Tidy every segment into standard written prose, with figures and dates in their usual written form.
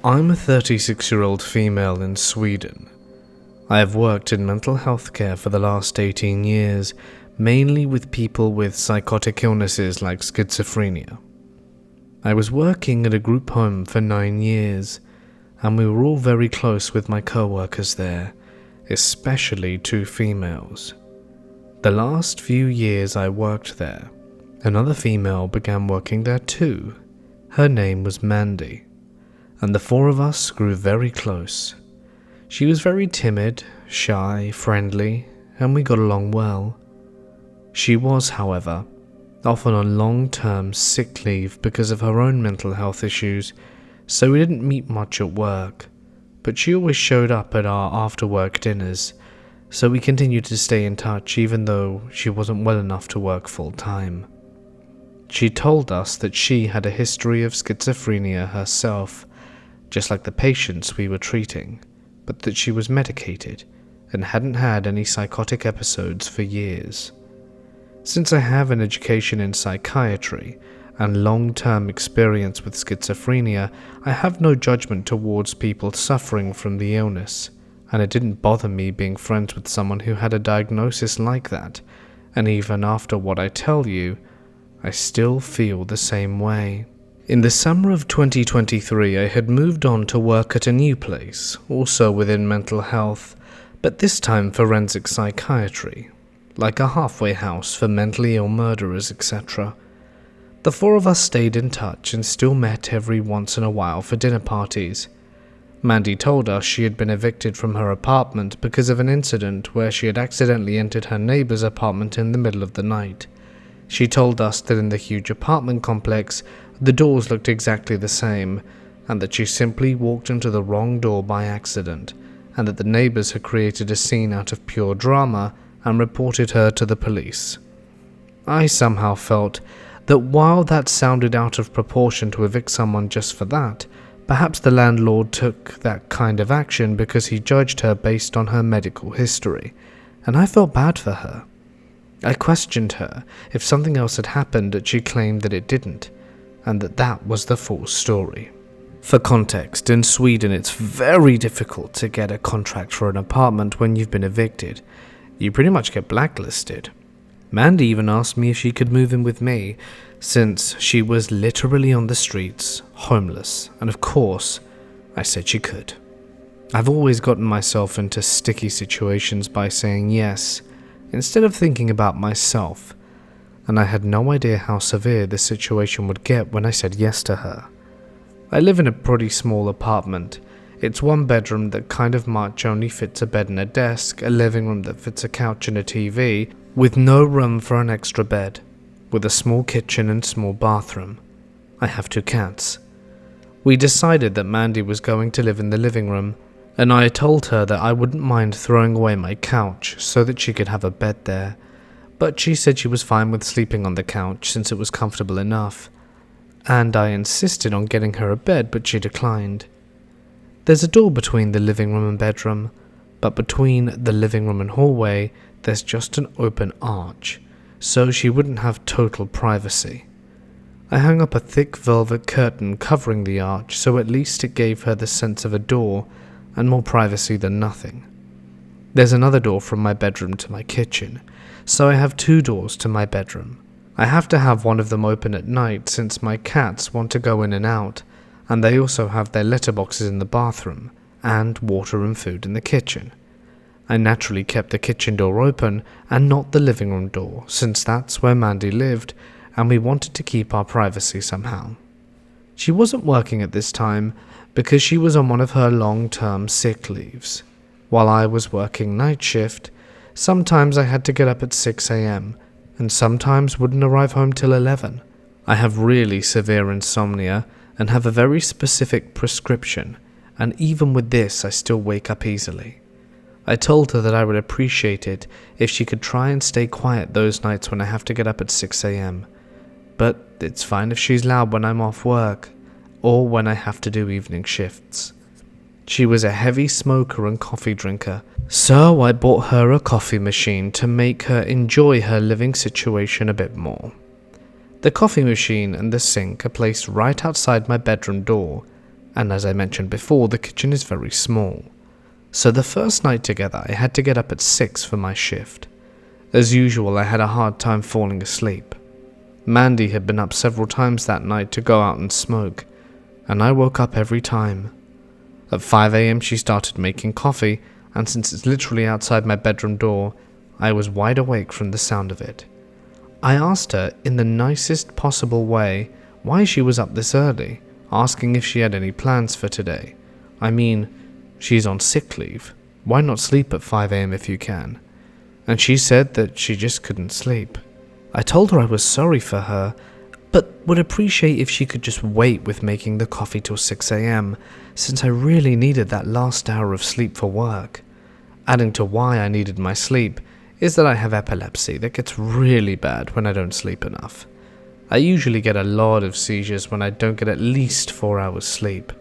I'm a 36-year-old female in Sweden. I have worked in mental health care for the last 18 years, mainly with people with psychotic illnesses like schizophrenia. I was working at a group home for 9 years, and we were all very close with my co-workers there, especially 2 females. The last few years I worked there, another female began working there too. Her name was Mandy, and the 4 of us grew very close. She was very timid, shy, friendly, and we got along well. She was, however, often on long-term sick leave because of her own mental health issues, so we didn't meet much at work, but she always showed up at our after-work dinners, so we continued to stay in touch even though she wasn't well enough to work full-time. She told us that she had a history of schizophrenia herself, just like the patients we were treating, but that she was medicated and hadn't had any psychotic episodes for years. Since I have an education in psychiatry and long-term experience with schizophrenia, I have no judgment towards people suffering from the illness, and it didn't bother me being friends with someone who had a diagnosis like that, and even after what I tell you, I still feel the same way. In the summer of 2023, I had moved on to work at a new place, also within mental health, but this time forensic psychiatry, like a halfway house for mentally ill murderers, etc. The 4 of us stayed in touch and still met every once in a while for dinner parties. Mandy told us she had been evicted from her apartment because of an incident where she had accidentally entered her neighbor's apartment in the middle of the night. She told us that in the huge apartment complex, the doors looked exactly the same, and that she simply walked into the wrong door by accident, and that the neighbors had created a scene out of pure drama and reported her to the police. I somehow felt that while that sounded out of proportion to evict someone just for that, perhaps the landlord took that kind of action because he judged her based on her medical history, and I felt bad for her. I questioned her if something else had happened that she claimed that it didn't, and that was the full story. For context, in Sweden it's very difficult to get a contract for an apartment when you've been evicted. You pretty much get blacklisted. Mandy even asked me if she could move in with me, since she was literally on the streets, homeless, and of course, I said she could. I've always gotten myself into sticky situations by saying yes, instead of thinking about myself, and I had no idea how severe the situation would get when I said yes to her. I live in a pretty small apartment. It's 1 bedroom that kind of much only fits a bed and a desk, a living room that fits a couch and a TV, with no room for an extra bed, with a small kitchen and small bathroom. I have 2 cats. We decided that Mandy was going to live in the living room, and I told her that I wouldn't mind throwing away my couch so that she could have a bed there, but she said she was fine with sleeping on the couch since it was comfortable enough, and I insisted on getting her a bed, but she declined. There's a door between the living room and bedroom, but between the living room and hallway, there's just an open arch, so she wouldn't have total privacy. I hung up a thick velvet curtain covering the arch, so at least it gave her the sense of a door and more privacy than nothing. There's another door from my bedroom to my kitchen, so I have 2 doors to my bedroom. I have to have one of them open at night since my cats want to go in and out, and they also have their letterboxes in the bathroom, and water and food in the kitchen. I naturally kept the kitchen door open and not the living room door, since that's where Mandy lived, and we wanted to keep our privacy somehow. She wasn't working at this time because she was on one of her long-term sick leaves. While I was working night shift, sometimes I had to get up at 6 a.m, and sometimes wouldn't arrive home till 11. I have really severe insomnia and have a very specific prescription, and even with this I still wake up easily. I told her that I would appreciate it if she could try and stay quiet those nights when I have to get up at 6 a.m, but it's fine if she's loud when I'm off work, or when I have to do evening shifts. She was a heavy smoker and coffee drinker, so I bought her a coffee machine to make her enjoy her living situation a bit more. The coffee machine and the sink are placed right outside my bedroom door, and as I mentioned before, the kitchen is very small. So the first night together, I had to get up at 6 for my shift. As usual, I had a hard time falling asleep. Mandy had been up several times that night to go out and smoke, and I woke up every time. At 5 a.m. she started making coffee, and since it's literally outside my bedroom door, I was wide awake from the sound of it. I asked her in the nicest possible way why she was up this early, asking if she had any plans for today. I mean, she's on sick leave. Why not sleep at 5 a.m. if you can? And she said that she just couldn't sleep. I told her I was sorry for her, but would appreciate if she could just wait with making the coffee till 6 a.m, since I really needed that last hour of sleep for work. Adding to why I needed my sleep is that I have epilepsy that gets really bad when I don't sleep enough. I usually get a lot of seizures when I don't get at least 4 hours sleep,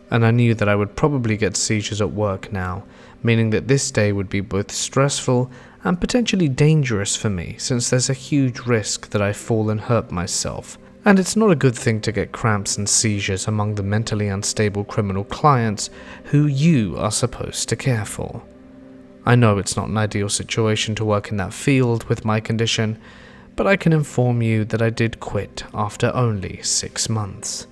and I knew that I would probably get seizures at work now, meaning that this day would be both stressful and potentially dangerous for me, since there's a huge risk that I fall and hurt myself, and it's not a good thing to get cramps and seizures among the mentally unstable criminal clients who you are supposed to care for. I know it's not an ideal situation to work in that field with my condition, but I can inform you that I did quit after only 6 months.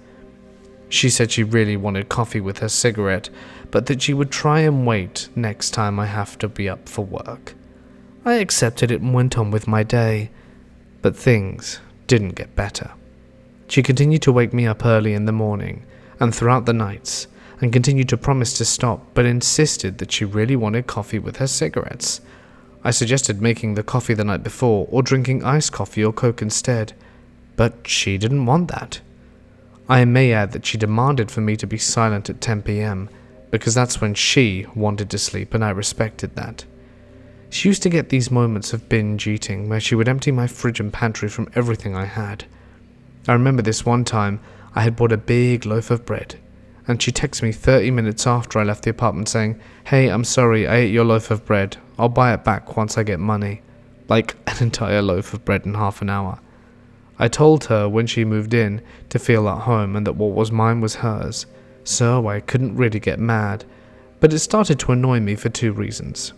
She said she really wanted coffee with her cigarette, but that she would try and wait next time I have to be up for work. I accepted it and went on with my day, but things didn't get better. She continued to wake me up early in the morning and throughout the nights, and continued to promise to stop, but insisted that she really wanted coffee with her cigarettes. I suggested making the coffee the night before or drinking iced coffee or Coke instead, but she didn't want that. I may add that she demanded for me to be silent at 10 p.m, because that's when she wanted to sleep, and I respected that. She used to get these moments of binge eating where she would empty my fridge and pantry from everything I had. I remember this one time I had bought a big loaf of bread, and she texted me 30 minutes after I left the apartment saying, "Hey, I'm sorry, I ate your loaf of bread. I'll buy it back once I get money." Like an entire loaf of bread in half an hour. I told her when she moved in to feel at home and that what was mine was hers, so I couldn't really get mad, but it started to annoy me for 2 reasons.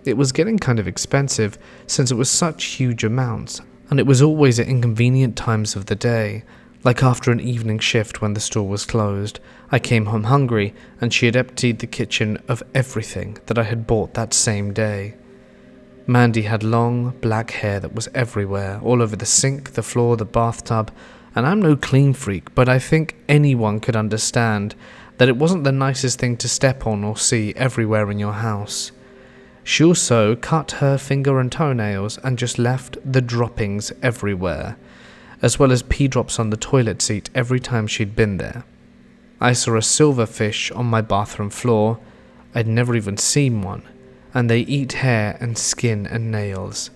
It was getting kind of expensive since it was such huge amounts, and it was always at inconvenient times of the day, like after an evening shift when the store was closed. I came home hungry, and she had emptied the kitchen of everything that I had bought that same day. Mandy had long, black hair that was everywhere, all over the sink, the floor, the bathtub, and I'm no clean freak, but I think anyone could understand that it wasn't the nicest thing to step on or see everywhere in your house. She also cut her finger and toenails and just left the droppings everywhere, as well as pee drops on the toilet seat every time she'd been there. I saw a silverfish on my bathroom floor. I'd never even seen one, and they eat hair and skin and nails.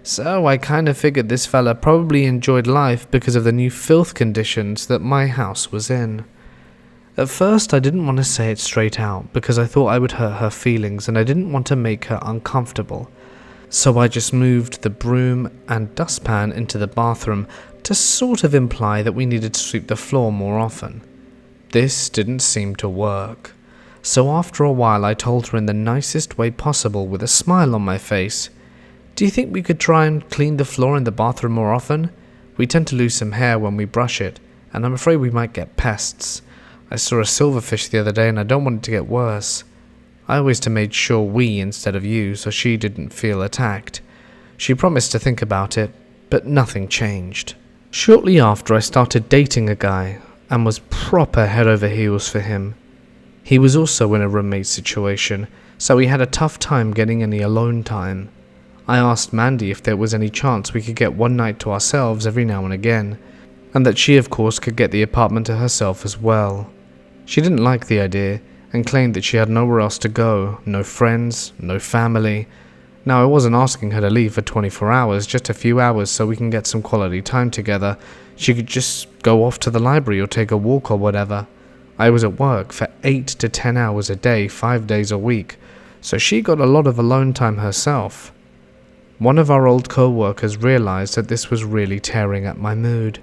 So I kind of figured this fella probably enjoyed life because of the new filth conditions that my house was in. At first I didn't want to say it straight out because I thought I would hurt her feelings and I didn't want to make her uncomfortable. So I just moved the broom and dustpan into the bathroom to sort of imply that we needed to sweep the floor more often. This didn't seem to work. So after a while I told her in the nicest way possible with a smile on my face, "Do you think we could try and clean the floor in the bathroom more often? We tend to lose some hair when we brush it, and I'm afraid we might get pests. I saw a silverfish the other day and I don't want it to get worse." I always made sure we instead of you so she didn't feel attacked. She promised to think about it, but nothing changed. Shortly after I started dating a guy and was proper head over heels for him. He was also in a roommate situation, so he had a tough time getting any alone time. I asked Mandy if there was any chance we could get one night to ourselves every now and again, and that she of course could get the apartment to herself as well. She didn't like the idea and claimed that she had nowhere else to go, no friends, no family. Now I wasn't asking her to leave for 24 hours, just a few hours so we can get some quality time together. She could just go off to the library or take a walk or whatever. I was at work for 8 to 10 hours a day, 5 days a week, so she got a lot of alone time herself. One of our old co-workers realized that this was really tearing at my mood,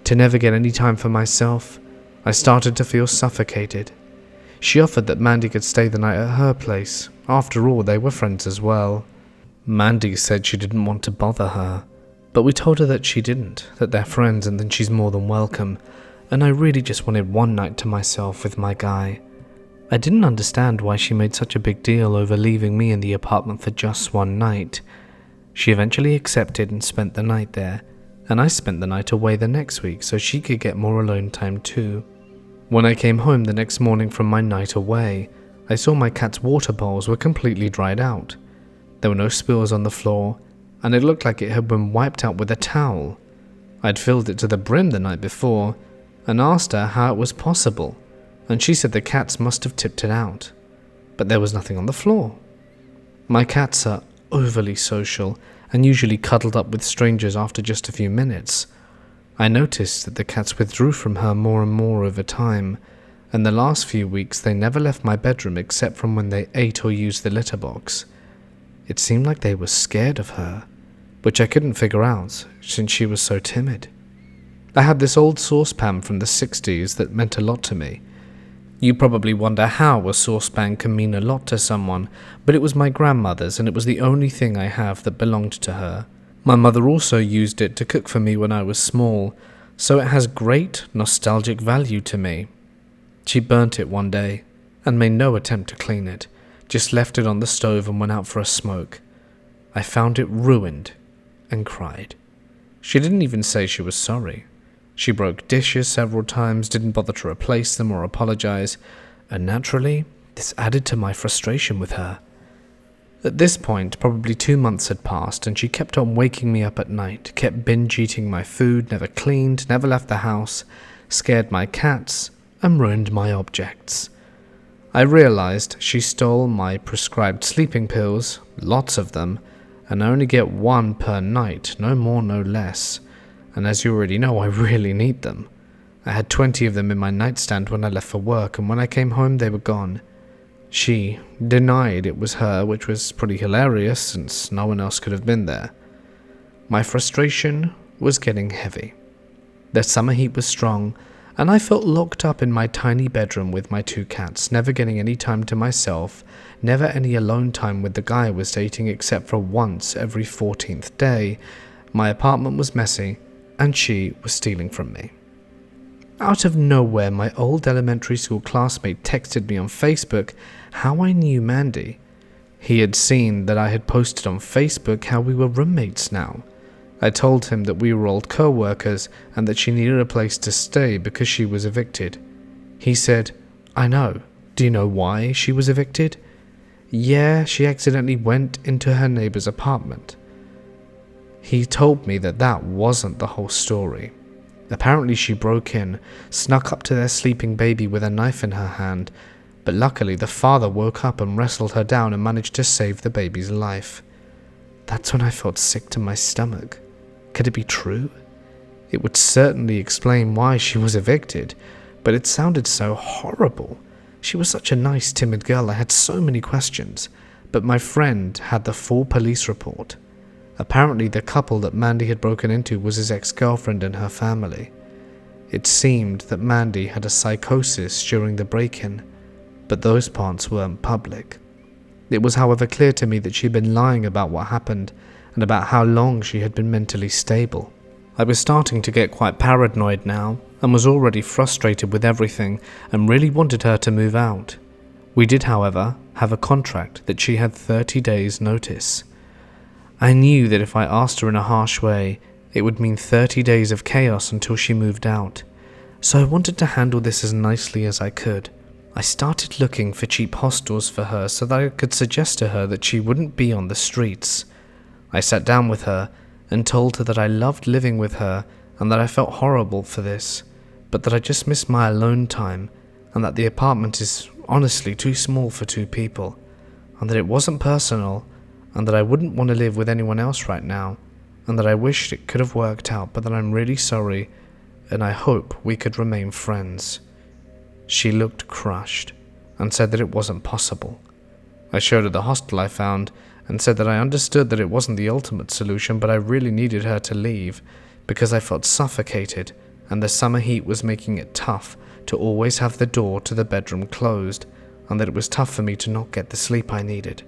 to never get any time for myself. I started to feel suffocated. She offered that Mandy could stay the night at her place. After all, they were friends as well. Mandy said she didn't want to bother her, but we told her that she didn't, that they're friends and then she's more than welcome, and I really just wanted one night to myself with my guy. I didn't understand why she made such a big deal over leaving me in the apartment for just one night. She eventually accepted and spent the night there, and I spent the night away the next week so she could get more alone time too. When I came home the next morning from my night away, I saw my cat's water bowls were completely dried out. There were no spills on the floor, and it looked like it had been wiped out with a towel. I'd filled it to the brim the night before, and asked her how it was possible, and she said the cats must have tipped it out, but there was nothing on the floor. My cats are overly social and usually cuddled up with strangers after just a few minutes. I noticed that the cats withdrew from her more and more over time, and the last few weeks they never left my bedroom except from when they ate or used the litter box. It seemed like they were scared of her, which I couldn't figure out since she was so timid. I had this old saucepan from the 60s that meant a lot to me. You probably wonder how a saucepan can mean a lot to someone, but it was my grandmother's and it was the only thing I have that belonged to her. My mother also used it to cook for me when I was small, so it has great nostalgic value to me. She burnt it one day and made no attempt to clean it, just left it on the stove and went out for a smoke. I found it ruined and cried. She didn't even say she was sorry. She broke dishes several times, didn't bother to replace them or apologize, and naturally, this added to my frustration with her. At this point, probably 2 months had passed, and she kept on waking me up at night, kept binge eating my food, never cleaned, never left the house, scared my cats, and ruined my objects. I realized she stole my prescribed sleeping pills, lots of them, and I only get one per night, no more, no less. And as you already know, I really need them. I had 20 of them in my nightstand when I left for work, and when I came home they were gone. She denied it was her, which was pretty hilarious since no one else could have been there. My frustration was getting heavy. The summer heat was strong, and I felt locked up in my tiny bedroom with my 2 cats, never getting any time to myself, never any alone time with the guy I was dating except for once every 14th day. My apartment was messy, and she was stealing from me. Out of nowhere, my old elementary school classmate texted me on Facebook how I knew Mandy. He had seen that I had posted on Facebook how we were roommates now. I told him that we were old co-workers and that she needed a place to stay because she was evicted. He said, "I know. Do you know why she was evicted?" "Yeah, she accidentally went into her neighbor's apartment." He told me that that wasn't the whole story. Apparently she broke in, snuck up to their sleeping baby with a knife in her hand, but luckily the father woke up and wrestled her down and managed to save the baby's life. That's when I felt sick to my stomach. Could it be true? It would certainly explain why she was evicted, but it sounded so horrible. She was such a nice, timid girl. I had so many questions, but my friend had the full police report. Apparently the couple that Mandy had broken into was his ex-girlfriend and her family. It seemed that Mandy had a psychosis during the break-in, but those parts weren't public. It was however clear to me that she had been lying about what happened and about how long she had been mentally stable. I was starting to get quite paranoid now and was already frustrated with everything and really wanted her to move out. We did, however, have a contract that she had 30 days notice. I knew that if I asked her in a harsh way, it would mean 30 days of chaos until she moved out, so I wanted to handle this as nicely as I could. I started looking for cheap hostels for her so that I could suggest to her that she wouldn't be on the streets. I sat down with her and told her that I loved living with her and that I felt horrible for this, but that I just missed my alone time and that the apartment is honestly too small for 2 people, and that it wasn't personal, and that I wouldn't want to live with anyone else right now, and that I wished it could have worked out, but that I'm really sorry, and I hope we could remain friends. She looked crushed, and said that it wasn't possible. I showed her the hostel I found, and said that I understood that it wasn't the ultimate solution, but I really needed her to leave, because I felt suffocated, and the summer heat was making it tough to always have the door to the bedroom closed, and that it was tough for me to not get the sleep I needed.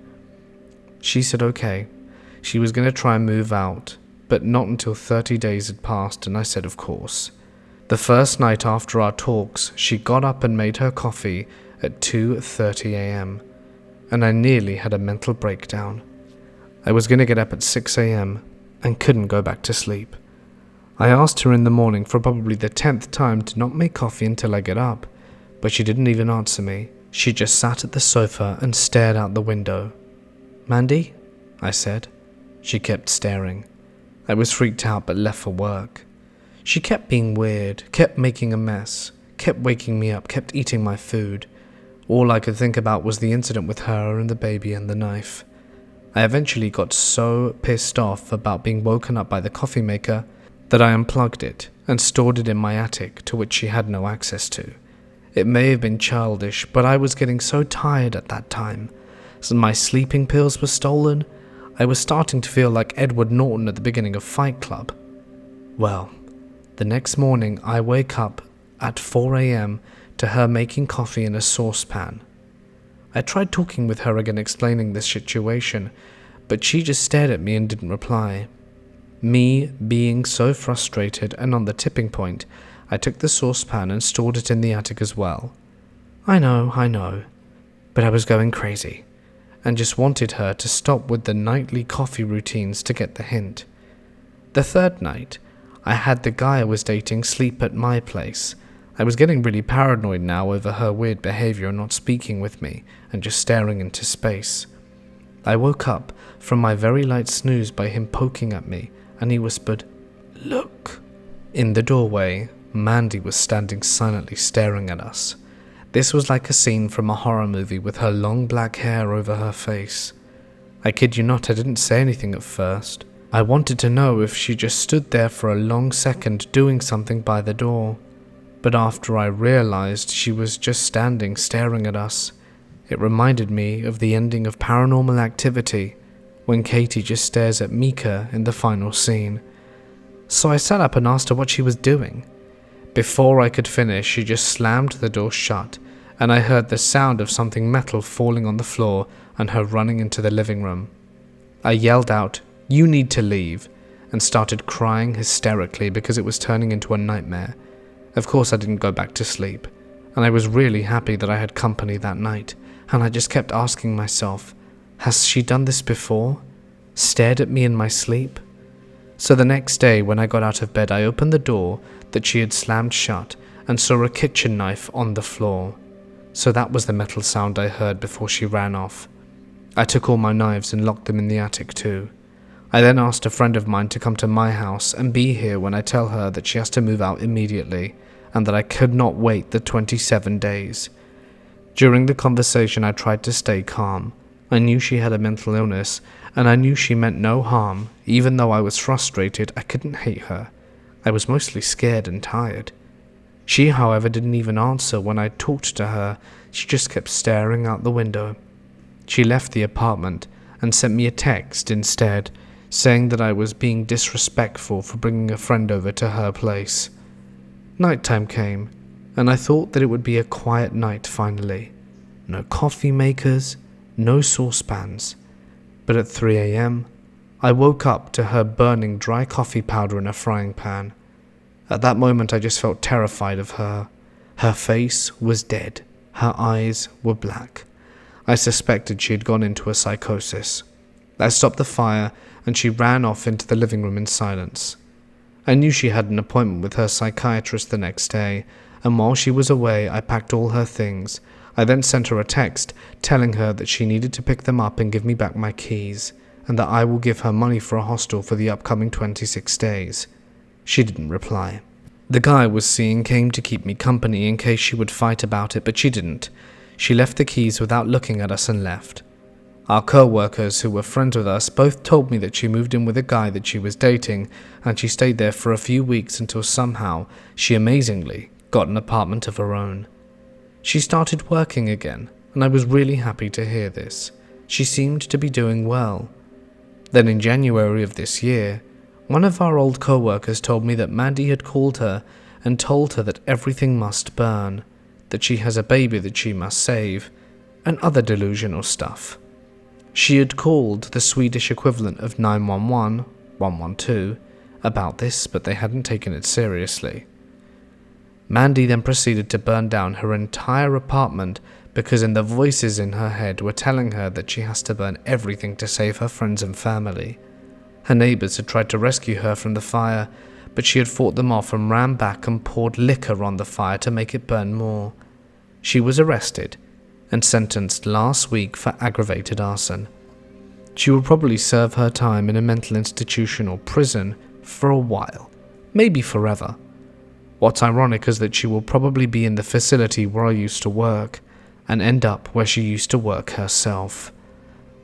She said okay, she was going to try and move out, but not until 30 days had passed, and I said of course. The first night after our talks, she got up and made her coffee at 2:30 a.m, and I nearly had a mental breakdown. I was going to get up at 6 a.m. and couldn't go back to sleep. I asked her in the morning for probably the 10th time to not make coffee until I get up, but she didn't even answer me. She just sat at the sofa and stared out the window. "Mandy?" I said. She kept staring. I was freaked out but left for work. She kept being weird, kept making a mess, kept waking me up, kept eating my food. All I could think about was the incident with her and the baby and the knife. I eventually got so pissed off about being woken up by the coffee maker that I unplugged it and stored it in my attic, to which she had no access to. It may have been childish, but I was getting so tired at that time. So my sleeping pills were stolen. I was starting to feel like Edward Norton at the beginning of Fight Club. Well, the next morning I wake up at 4 a.m. to her making coffee in a saucepan. I tried talking with her again, explaining this situation, but she just stared at me and didn't reply. Me being so frustrated and on the tipping point, I took the saucepan and stored it in the attic as well. I know, but I was going crazy, and just wanted her to stop with the nightly coffee routines to get the hint. The third night, I had the guy I was dating sleep at my place. I was getting really paranoid now over her weird behavior and not speaking with me and just staring into space. I woke up from my very light snooze by him poking at me, and he whispered, "Look." In the doorway, Mandy was standing silently staring at us. This was like a scene from a horror movie with her long black hair over her face. I kid you not, I didn't say anything at first. I wanted to know if she just stood there for a long second doing something by the door. But after I realized she was just standing staring at us, it reminded me of the ending of Paranormal Activity, when Katie just stares at Mika in the final scene. So I sat up and asked her what she was doing. Before I could finish, she just slammed the door shut, and I heard the sound of something metal falling on the floor and her running into the living room. I yelled out, "You need to leave," and started crying hysterically because it was turning into a nightmare. Of course I didn't go back to sleep, and I was really happy that I had company that night, and I just kept asking myself, has she done this before? Stared at me in my sleep? So the next day when I got out of bed, I opened the door that she had slammed shut and saw a kitchen knife on the floor. So that was the metal sound I heard before she ran off. I took all my knives and locked them in the attic too. I then asked a friend of mine to come to my house and be here when I tell her that she has to move out immediately, and that I could not wait the 27 days. During the conversation I tried to stay calm. I knew she had a mental illness, and I knew she meant no harm. Even though I was frustrated, I couldn't hate her. I was mostly scared and tired. She, however, didn't even answer when I talked to her. She just kept staring out the window. She left the apartment and sent me a text instead, saying that I was being disrespectful for bringing a friend over to her place. Nighttime came, and I thought that it would be a quiet night finally. No coffee makers, no saucepans. But at 3 a.m, I woke up to her burning dry coffee powder in a frying pan. At that moment I just felt terrified of her. Her face was dead. Her eyes were black. I suspected she had gone into a psychosis. I stopped the fire and she ran off into the living room in silence. I knew she had an appointment with her psychiatrist the next day, and while she was away I packed all her things. I then sent her a text telling her that she needed to pick them up and give me back my keys, and that I will give her money for a hostel for the upcoming 26 days. She didn't reply. The guy I was seeing came to keep me company in case she would fight about it, but she didn't. She left the keys without looking at us and left. Our co-workers who were friends with us both told me that she moved in with a guy that she was dating, and she stayed there for a few weeks until somehow she amazingly got an apartment of her own. She started working again, and I was really happy to hear this. She seemed to be doing well. Then in January of this year, one of our old co-workers told me that Mandy had called her and told her that everything must burn, that she has a baby that she must save, and other delusional stuff. She had called the Swedish equivalent of 911, 112, about this, but they hadn't taken it seriously. Mandy then proceeded to burn down her entire apartment because the voices in her head were telling her that she has to burn everything to save her friends and family. Her neighbors had tried to rescue her from the fire, but she had fought them off and ran back and poured liquor on the fire to make it burn more. She was arrested and sentenced last week for aggravated arson. She will probably serve her time in a mental institution or prison for a while, maybe forever. What's ironic is that she will probably be in the facility where I used to work and end up where she used to work herself.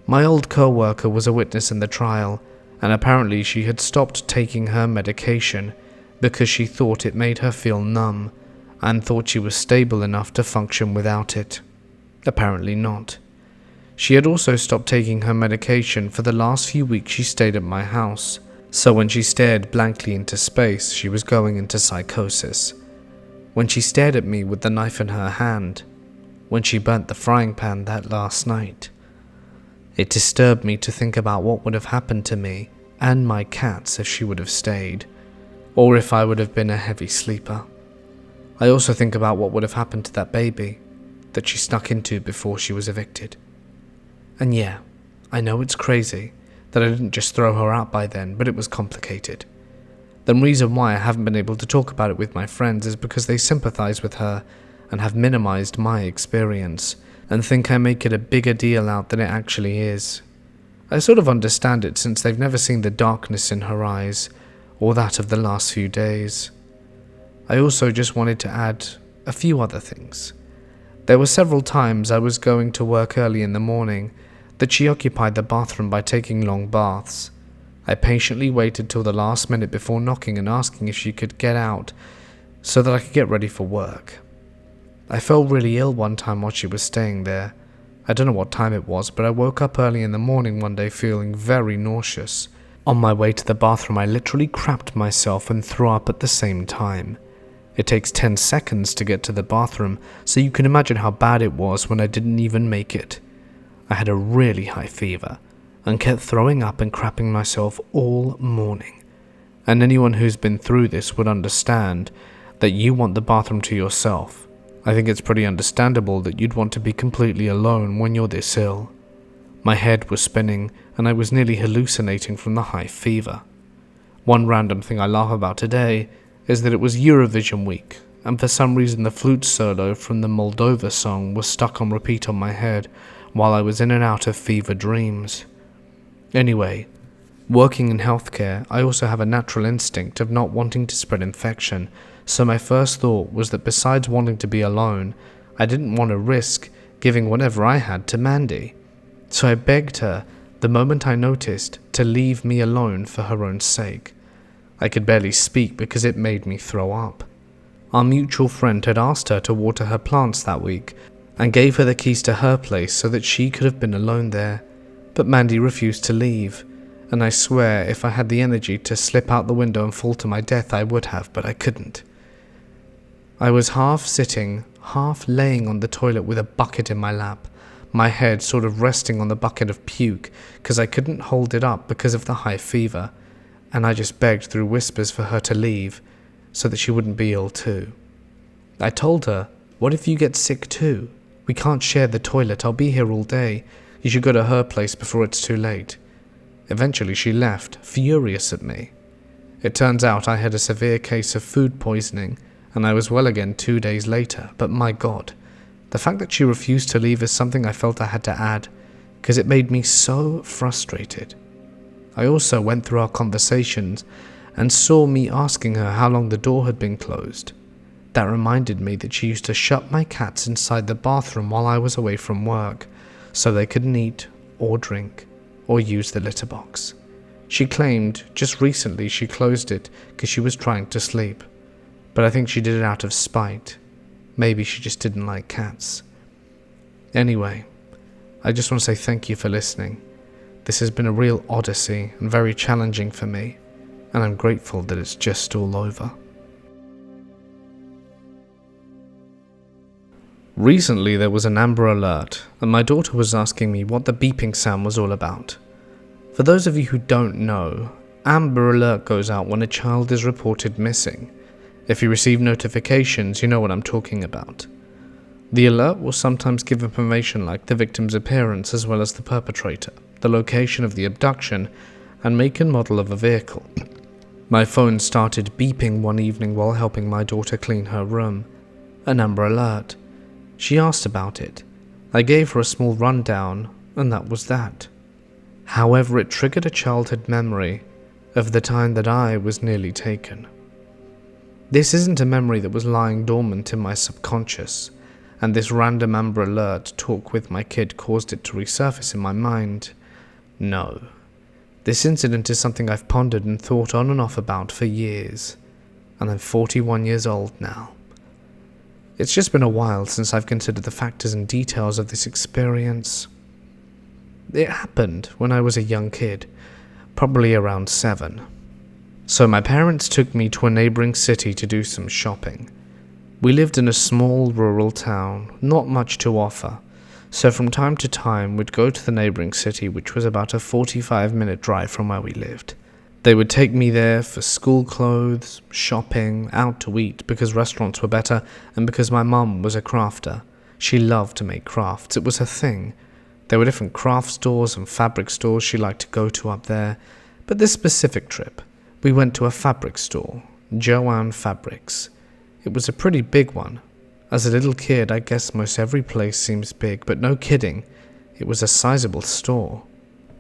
My old co-worker was a witness in the trial, and apparently she had stopped taking her medication because she thought it made her feel numb and thought she was stable enough to function without it. Apparently not. She had also stopped taking her medication for the last few weeks she stayed at my house, so when she stared blankly into space, she was going into psychosis. When she stared at me with the knife in her hand, when she burnt the frying pan that last night. It disturbed me to think about what would have happened to me and my cats if she would have stayed, or if I would have been a heavy sleeper. I also think about what would have happened to that baby that she snuck into before she was evicted. And yeah, I know it's crazy that I didn't just throw her out by then, but it was complicated. The reason why I haven't been able to talk about it with my friends is because they sympathize with her and have minimized my experience and think I make it a bigger deal out than it actually is. I sort of understand it since they've never seen the darkness in her eyes or that of the last few days. I also just wanted to add a few other things. There were several times I was going to work early in the morning that she occupied the bathroom by taking long baths. I patiently waited till the last minute before knocking and asking if she could get out so that I could get ready for work. I felt really ill one time while she was staying there. I don't know what time it was, but I woke up early in the morning one day feeling very nauseous. On my way to the bathroom, I literally crapped myself and threw up at the same time. It takes 10 seconds to get to the bathroom, so you can imagine how bad it was when I didn't even make it. I had a really high fever and kept throwing up and crapping myself all morning. And anyone who's been through this would understand that you want the bathroom to yourself. I think it's pretty understandable that you'd want to be completely alone when you're this ill. My head was spinning and I was nearly hallucinating from the high fever. One random thing I laugh about today is that it was Eurovision week, and for some reason the flute solo from the Moldova song was stuck on repeat on my head while I was in and out of fever dreams. Anyway, working in healthcare, I also have a natural instinct of not wanting to spread infection, so my first thought was that besides wanting to be alone, I didn't want to risk giving whatever I had to Mandy. So I begged her, the moment I noticed, to leave me alone for her own sake. I could barely speak because it made me throw up. Our mutual friend had asked her to water her plants that week and gave her the keys to her place so that she could have been alone there, but Mandy refused to leave, and I swear if I had the energy to slip out the window and fall to my death I would have, but I couldn't. I was half sitting, half laying on the toilet with a bucket in my lap, my head sort of resting on the bucket of puke because I couldn't hold it up because of the high fever, and I just begged through whispers for her to leave so that she wouldn't be ill too. I told her, what if you get sick too? We can't share the toilet, I'll be here all day. You should go to her place before it's too late. Eventually she left, furious at me. It turns out I had a severe case of food poisoning, and I was well again 2 days later, but my God, the fact that she refused to leave is something I felt I had to add, because it made me so frustrated. I also went through our conversations and saw me asking her how long the door had been closed. That reminded me that she used to shut my cats inside the bathroom while I was away from work, so they couldn't eat or drink or use the litter box. She claimed just recently she closed it because she was trying to sleep, but I think she did it out of spite. Maybe she just didn't like cats. Anyway, I just want to say thank you for listening. This has been a real odyssey and very challenging for me, and I'm grateful that it's just all over. Recently there was an Amber Alert, and my daughter was asking me what the beeping sound was all about. For those of you who don't know, Amber Alert goes out when a child is reported missing. If you receive notifications, you know what I'm talking about. The alert will sometimes give information like the victim's appearance as well as the perpetrator, the location of the abduction, and make and model of a vehicle. My phone started beeping one evening while helping my daughter clean her room. An Amber Alert. She asked about it. I gave her a small rundown, and that was that. However, it triggered a childhood memory of the time that I was nearly taken. This isn't a memory that was lying dormant in my subconscious, and this random Amber Alert talk with my kid caused it to resurface in my mind. No. This incident is something I've pondered and thought on and off about for years, and I'm 41 years old now. It's just been a while since I've considered the factors and details of this experience. It happened when I was a young kid, probably around 7. So my parents took me to a neighbouring city to do some shopping. We lived in a small rural town, not much to offer, so from time to time we'd go to the neighbouring city, which was about a 45-minute drive from where we lived. They would take me there for school clothes, shopping, out to eat because restaurants were better, and because my mum was a crafter. She loved to make crafts, it was her thing. There were different craft stores and fabric stores she liked to go to up there, but this specific trip, we went to a fabric store, Joanne Fabrics. It was a pretty big one. As a little kid, I guess most every place seems big, but no kidding, it was a sizable store.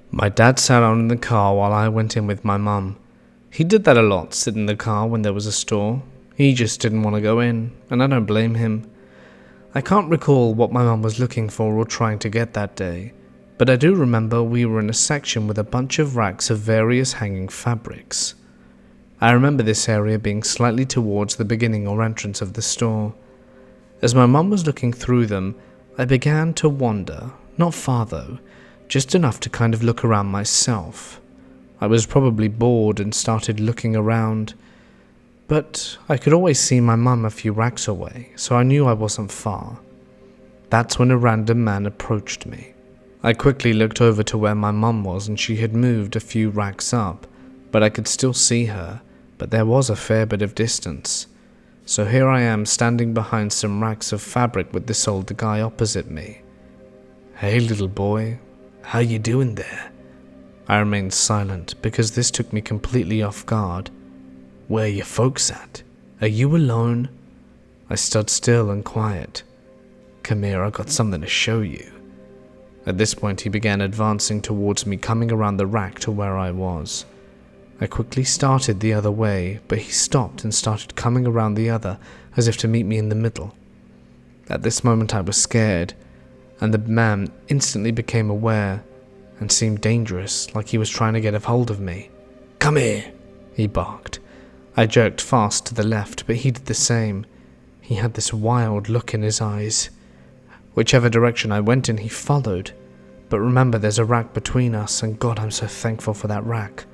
My dad sat down in the car while I went in with my mum. He did that a lot, sit in the car when there was a store. He just didn't want to go in, and I don't blame him. I can't recall what my mum was looking for or trying to get that day, but I do remember we were in a section with a bunch of racks of various hanging fabrics. I remember this area being slightly towards the beginning or entrance of the store. As my mum was looking through them, I began to wander, not far though, just enough to kind of look around myself. I was probably bored and started looking around, but I could always see my mum a few racks away, so I knew I wasn't far. That's when a random man approached me. I quickly looked over to where my mum was, and she had moved a few racks up, but I could still see her, but there was a fair bit of distance. So here I am standing behind some racks of fabric with this older guy opposite me. "Hey little boy, how you doing there?" I remained silent because this took me completely off guard. "Where your folks at? Are you alone?" I stood still and quiet. "Come here, I got something to show you." At this point he began advancing towards me, coming around the rack to where I was. I quickly started the other way, but he stopped and started coming around the other as if to meet me in the middle. At this moment I was scared, and the man instantly became aware and seemed dangerous, like he was trying to get a hold of me. "Come here," he barked. I jerked fast to the left, but he did the same. He had this wild look in his eyes. Whichever direction I went in, he followed. But remember, there's a rack between us, and God, I'm so thankful for that rack.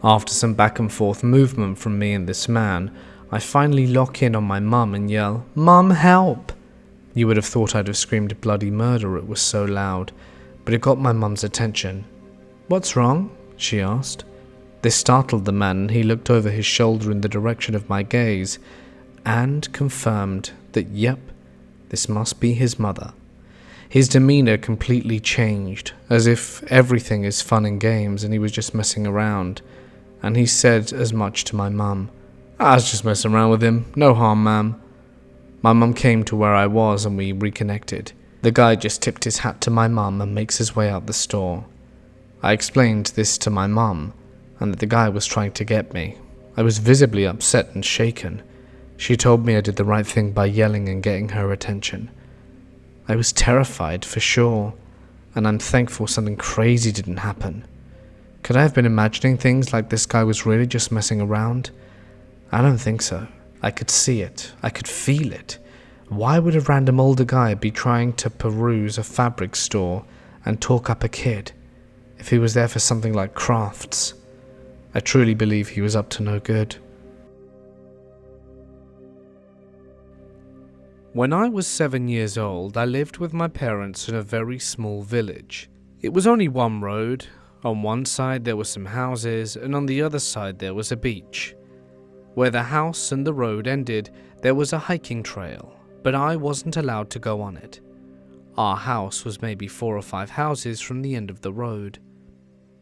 After some back and forth movement from me and this man, I finally lock in on my mum and yell, "Mum, help!" You would have thought I'd have screamed bloody murder, it was so loud, but it got my mum's attention. "What's wrong?" she asked. This startled the man, and he looked over his shoulder in the direction of my gaze, and confirmed that yep, this must be his mother. His demeanor completely changed, as if everything is fun and games and he was just messing around, and he said as much to my mum. "I was just messing around with him, no harm, ma'am." My mum came to where I was and we reconnected. The guy just tipped his hat to my mum and makes his way out the store. I explained this to my mum, and that the guy was trying to get me. I was visibly upset and shaken. She told me I did the right thing by yelling and getting her attention. I was terrified for sure, and I'm thankful something crazy didn't happen. Could I have been imagining things like this guy was really just messing around? I don't think so. I could see it. I could feel it. Why would a random older guy be trying to peruse a fabric store and talk up a kid if he was there for something like crafts? I truly believe he was up to no good. When I was 7 years old, I lived with my parents in a very small village. It was only one road. On one side there were some houses, and on the other side there was a beach. Where the house and the road ended, there was a hiking trail, but I wasn't allowed to go on it. Our house was maybe 4 or 5 houses from the end of the road.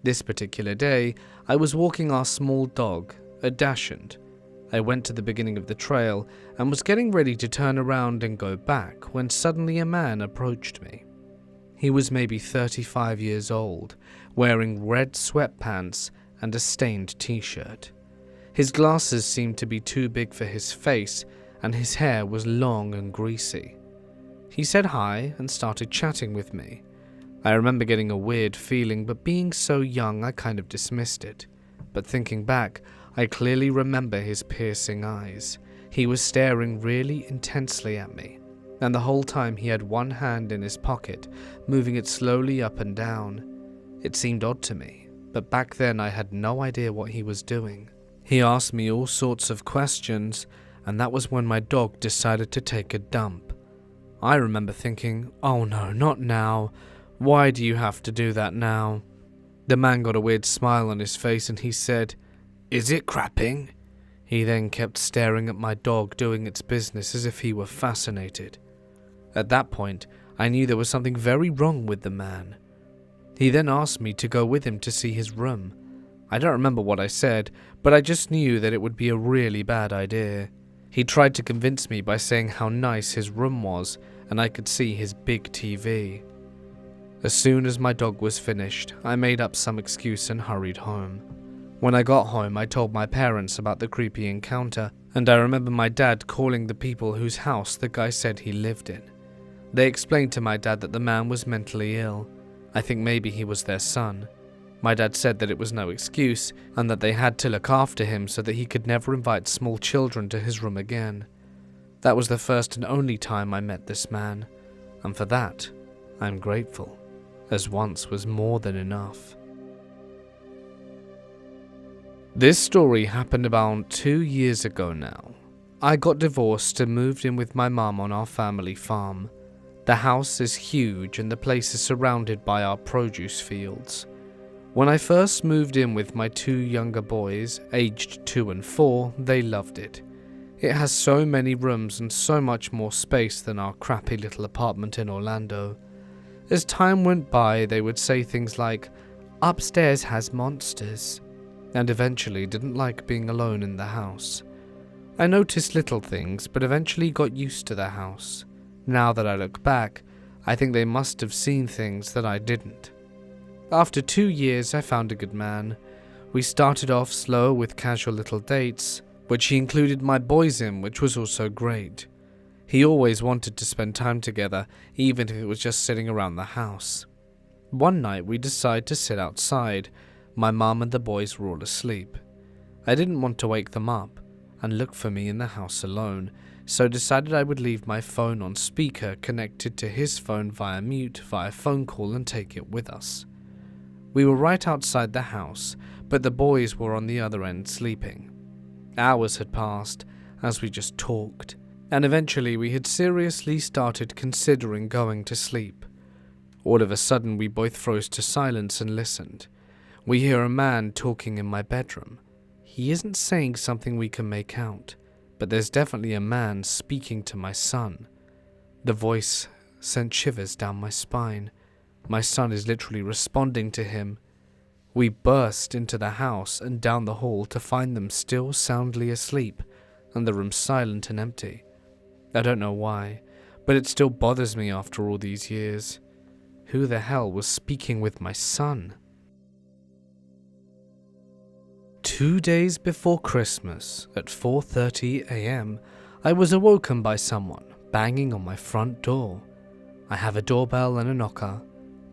This particular day, I was walking our small dog, a dachshund. I went to the beginning of the trail and was getting ready to turn around and go back when suddenly a man approached me. He was maybe 35 years old, wearing red sweatpants and a stained t-shirt. His glasses seemed to be too big for his face, and his hair was long and greasy. He said hi and started chatting with me. I remember getting a weird feeling, but being so young I kind of dismissed it. But thinking back, I clearly remember his piercing eyes. He was staring really intensely at me, and the whole time he had one hand in his pocket, moving it slowly up and down. It seemed odd to me, but back then I had no idea what he was doing. He asked me all sorts of questions, and that was when my dog decided to take a dump. I remember thinking, oh no, not now. Why do you have to do that now? The man got a weird smile on his face and he said, "Is it crapping?" He then kept staring at my dog doing its business as if he were fascinated. At that point, I knew there was something very wrong with the man. He then asked me to go with him to see his room. I don't remember what I said, but I just knew that it would be a really bad idea. He tried to convince me by saying how nice his room was and I could see his big TV. As soon as my dog was finished, I made up some excuse and hurried home. When I got home, I told my parents about the creepy encounter, and I remember my dad calling the people whose house the guy said he lived in. They explained to my dad that the man was mentally ill. I think maybe he was their son. My dad said that it was no excuse, and that they had to look after him so that he could never invite small children to his room again. That was the first and only time I met this man, and for that, I'm grateful, as once was more than enough. This story happened about 2 years ago now. I got divorced and moved in with my mum on our family farm. The house is huge and the place is surrounded by our produce fields. When I first moved in with my 2 younger boys, aged 2 and 4, they loved it. It has so many rooms and so much more space than our crappy little apartment in Orlando. As time went by, they would say things like, "Upstairs has monsters," and eventually didn't like being alone in the house. I noticed little things, but eventually got used to the house. Now that I look back, I think they must have seen things that I didn't. After 2 years, I found a good man. We started off slow with casual little dates, which he included my boys in, which was also great. He always wanted to spend time together, even if it was just sitting around the house. One night we decided to sit outside. My mum and the boys were all asleep. I didn't want to wake them up and look for me in the house alone, so decided I would leave my phone on speaker connected to his phone via mute via phone call and take it with us. We were right outside the house, but the boys were on the other end sleeping. Hours had passed as we just talked, and eventually we had seriously started considering going to sleep. All of a sudden we both froze to silence and listened. We hear a man talking in my bedroom. He isn't saying something we can make out, but there's definitely a man speaking to my son. The voice sent shivers down my spine. My son is literally responding to him. We burst into the house and down the hall to find them still soundly asleep and the room silent and empty. I don't know why, but it still bothers me after all these years. Who the hell was speaking with my son? 2 days before Christmas, at 4:30 a.m., I was awoken by someone banging on my front door. I have a doorbell and a knocker,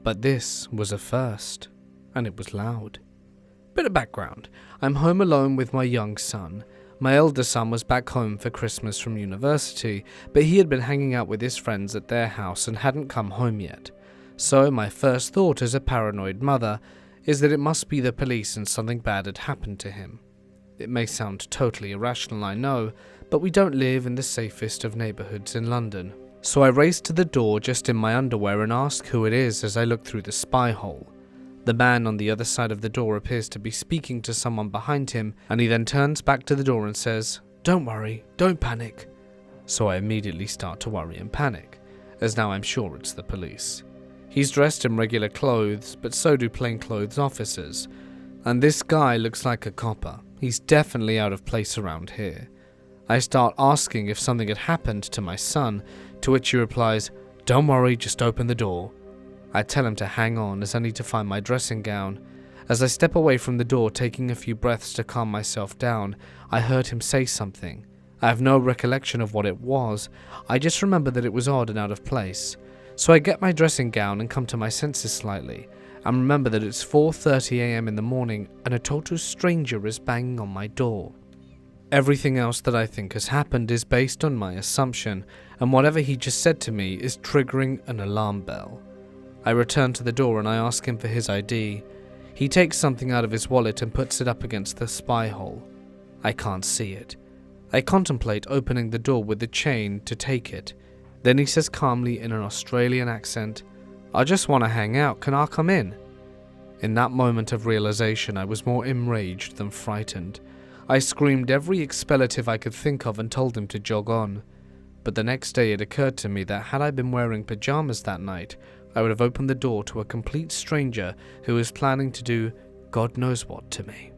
but this was a first, and it was loud. Bit of background. I'm home alone with my young son. My elder son was back home for Christmas from university, but he had been hanging out with his friends at their house and hadn't come home yet. So my first thought as a paranoid mother is that it must be the police and something bad had happened to him. It may sound totally irrational, I know, but we don't live in the safest of neighbourhoods in London. So I race to the door just in my underwear and ask who it is as I look through the spy hole. The man on the other side of the door appears to be speaking to someone behind him, and he then turns back to the door and says, "Don't worry, don't panic." So I immediately start to worry and panic, as now I'm sure it's the police. He's dressed in regular clothes, but so do plainclothes officers. And this guy looks like a copper. He's definitely out of place around here. I start asking if something had happened to my son, to which he replies, "Don't worry, just open the door." I tell him to hang on as I need to find my dressing gown. As I step away from the door, taking a few breaths to calm myself down, I heard him say something. I have no recollection of what it was, I just remember that it was odd and out of place. So I get my dressing gown and come to my senses slightly, and remember that it's 4:30 AM in the morning and a total stranger is banging on my door. Everything else that I think has happened is based on my assumption, and whatever he just said to me is triggering an alarm bell. I return to the door and I ask him for his ID. He takes something out of his wallet and puts it up against the spy hole. I can't see it. I contemplate opening the door with the chain to take it. Then he says calmly in an Australian accent, "I just want to hang out, can I come in?" In that moment of realization, I was more enraged than frightened. I screamed every expletive I could think of and told him to jog on. But the next day it occurred to me that had I been wearing pajamas that night, I would have opened the door to a complete stranger who was planning to do God knows what to me.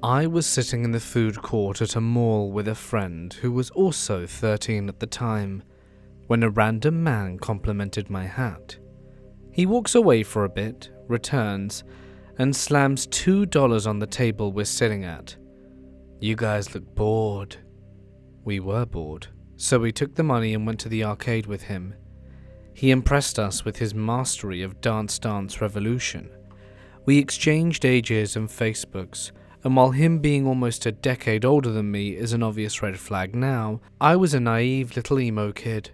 I was sitting in the food court at a mall with a friend who was also 13 at the time, when a random man complimented my hat. He walks away for a bit, returns, and slams $2 on the table we're sitting at. "You guys look bored." We were bored, so we took the money and went to the arcade with him. He impressed us with his mastery of Dance Dance Revolution. We exchanged ages and Facebooks, and while him being almost a decade older than me is an obvious red flag now, I was a naive little emo kid.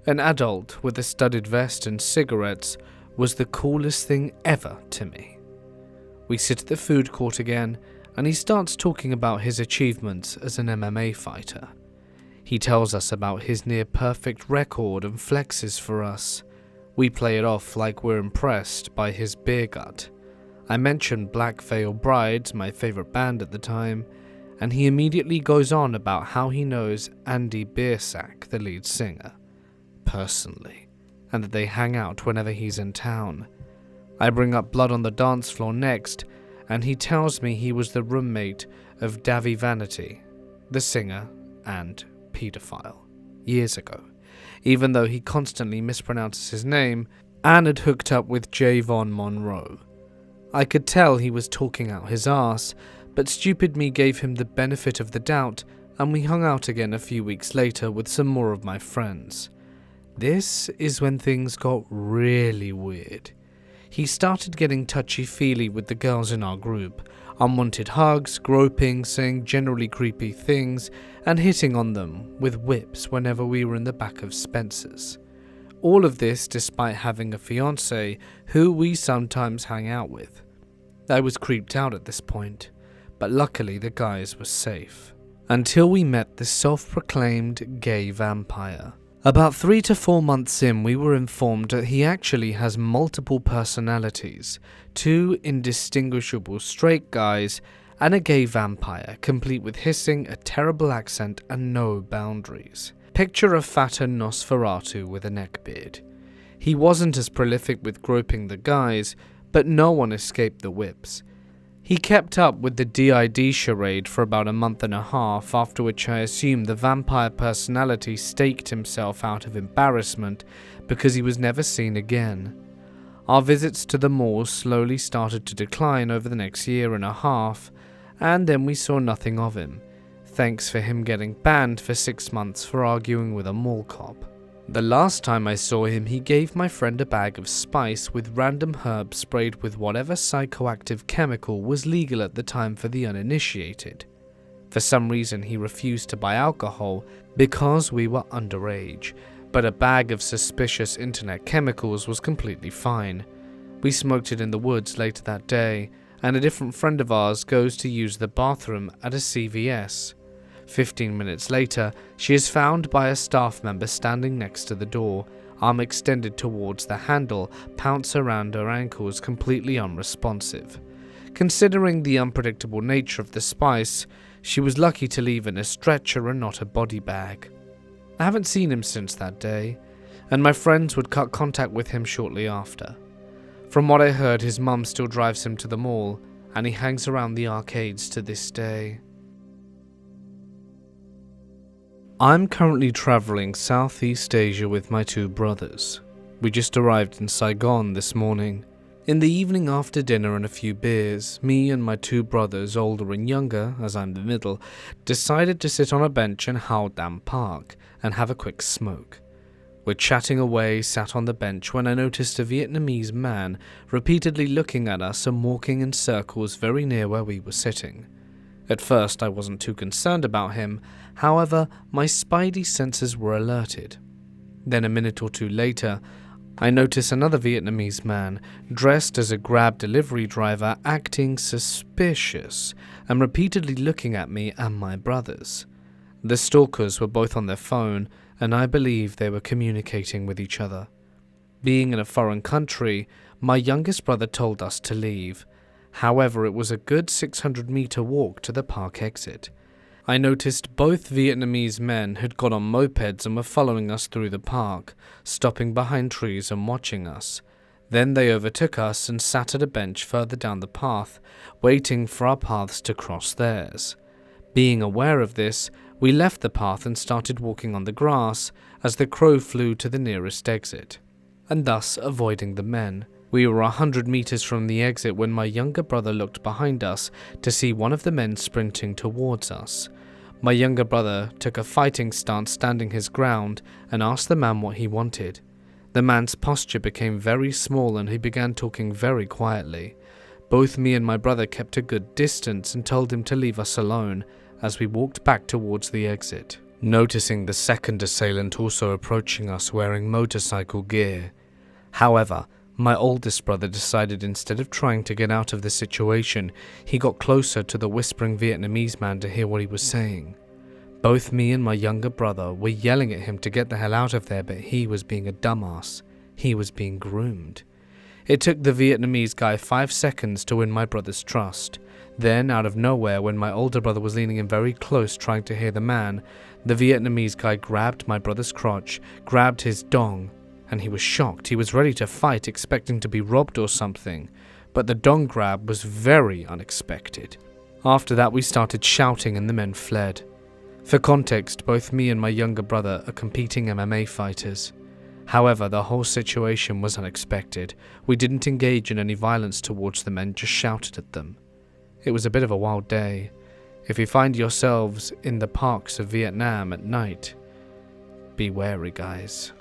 An adult with a studded vest and cigarettes was the coolest thing ever to me. We sit at the food court again, and he starts talking about his achievements as an MMA fighter. He tells us about his near-perfect record and flexes for us. We play it off like we're impressed by his beer gut. I mentioned Black Veil Brides, my favorite band at the time, and he immediately goes on about how he knows Andy Biersack, the lead singer, personally, and that they hang out whenever he's in town. I bring up Blood on the Dance Floor next, and he tells me he was the roommate of Davy Vanity, the singer and pedophile, years ago, even though he constantly mispronounces his name, and had hooked up with Javon Monroe. I could tell he was talking out his arse, but stupid me gave him the benefit of the doubt, and we hung out again a few weeks later with some more of my friends. This is when things got really weird. He started getting touchy-feely with the girls in our group, unwanted hugs, groping, saying generally creepy things, and hitting on them with whips whenever we were in the back of Spencer's. All of this despite having a fiancé who we sometimes hang out with. I was creeped out at this point, but luckily the guys were safe. Until we met the self-proclaimed gay vampire. About 3 to 4 months in, we were informed that he actually has multiple personalities, 2 indistinguishable straight guys, and a gay vampire, complete with hissing, a terrible accent, and no boundaries. Picture a fatter Nosferatu with a neckbeard. He wasn't as prolific with groping the guys, but no one escaped the whips. He kept up with the DID charade for about a month and a half, after which I assume the vampire personality staked himself out of embarrassment because he was never seen again. Our visits to the mall slowly started to decline over the next year and a half, and then we saw nothing of him, thanks for him getting banned for 6 months for arguing with a mall cop. The last time I saw him, he gave my friend a bag of spice with random herbs sprayed with whatever psychoactive chemical was legal at the time for the uninitiated. For some reason, he refused to buy alcohol because we were underage, but a bag of suspicious internet chemicals was completely fine. We smoked it in the woods later that day, and a different friend of ours goes to use the bathroom at a CVS. 15 minutes later, she is found by a staff member standing next to the door, arm extended towards the handle, pounce around her ankles, completely unresponsive. Considering the unpredictable nature of the spice, she was lucky to leave in a stretcher and not a body bag. I haven't seen him since that day, and my friends would cut contact with him shortly after. From what I heard, his mum still drives him to the mall, and he hangs around the arcades to this day. I'm currently traveling Southeast Asia with my two brothers. We just arrived in Saigon this morning. In the evening after dinner and a few beers, me and my two brothers, older and younger, as I'm the middle, decided to sit on a bench in Hao Dam Park and have a quick smoke. We're chatting away, sat on the bench, when I noticed a Vietnamese man repeatedly looking at us and walking in circles very near where we were sitting. At first I wasn't too concerned about him, however my spidey senses were alerted. Then a minute or two later, I notice another Vietnamese man, dressed as a Grab delivery driver, acting suspicious and repeatedly looking at me and my brothers. The stalkers were both on their phone, and I believe they were communicating with each other. Being in a foreign country, my youngest brother told us to leave. However, it was a good 600-meter walk to the park exit. I noticed both Vietnamese men had got on mopeds and were following us through the park, stopping behind trees and watching us. Then they overtook us and sat at a bench further down the path, waiting for our paths to cross theirs. Being aware of this, we left the path and started walking on the grass as the crow flew to the nearest exit, and thus avoiding the men. We were 100 meters from the exit when my younger brother looked behind us to see one of the men sprinting towards us. My younger brother took a fighting stance, standing his ground, and asked the man what he wanted. The man's posture became very small and he began talking very quietly. Both me and my brother kept a good distance and told him to leave us alone as we walked back towards the exit, noticing the second assailant also approaching us wearing motorcycle gear. However, my oldest brother decided instead of trying to get out of the situation, he got closer to the whispering Vietnamese man to hear what he was saying. Both me and my younger brother were yelling at him to get the hell out of there, but he was being a dumbass. He was being groomed. It took the Vietnamese guy 5 seconds to win my brother's trust. Then, out of nowhere, when my older brother was leaning in very close trying to hear the man, the Vietnamese guy grabbed my brother's crotch, grabbed his dong, and he was shocked. He was ready to fight, expecting to be robbed or something, but the dong grab was very unexpected. After that, we started shouting and the men fled. For context, both me and my younger brother are competing MMA fighters. However, the whole situation was unexpected. We didn't engage in any violence towards the men, just shouted at them. It was a bit of a wild day. If you find yourselves in the parks of Vietnam at night, be wary, guys.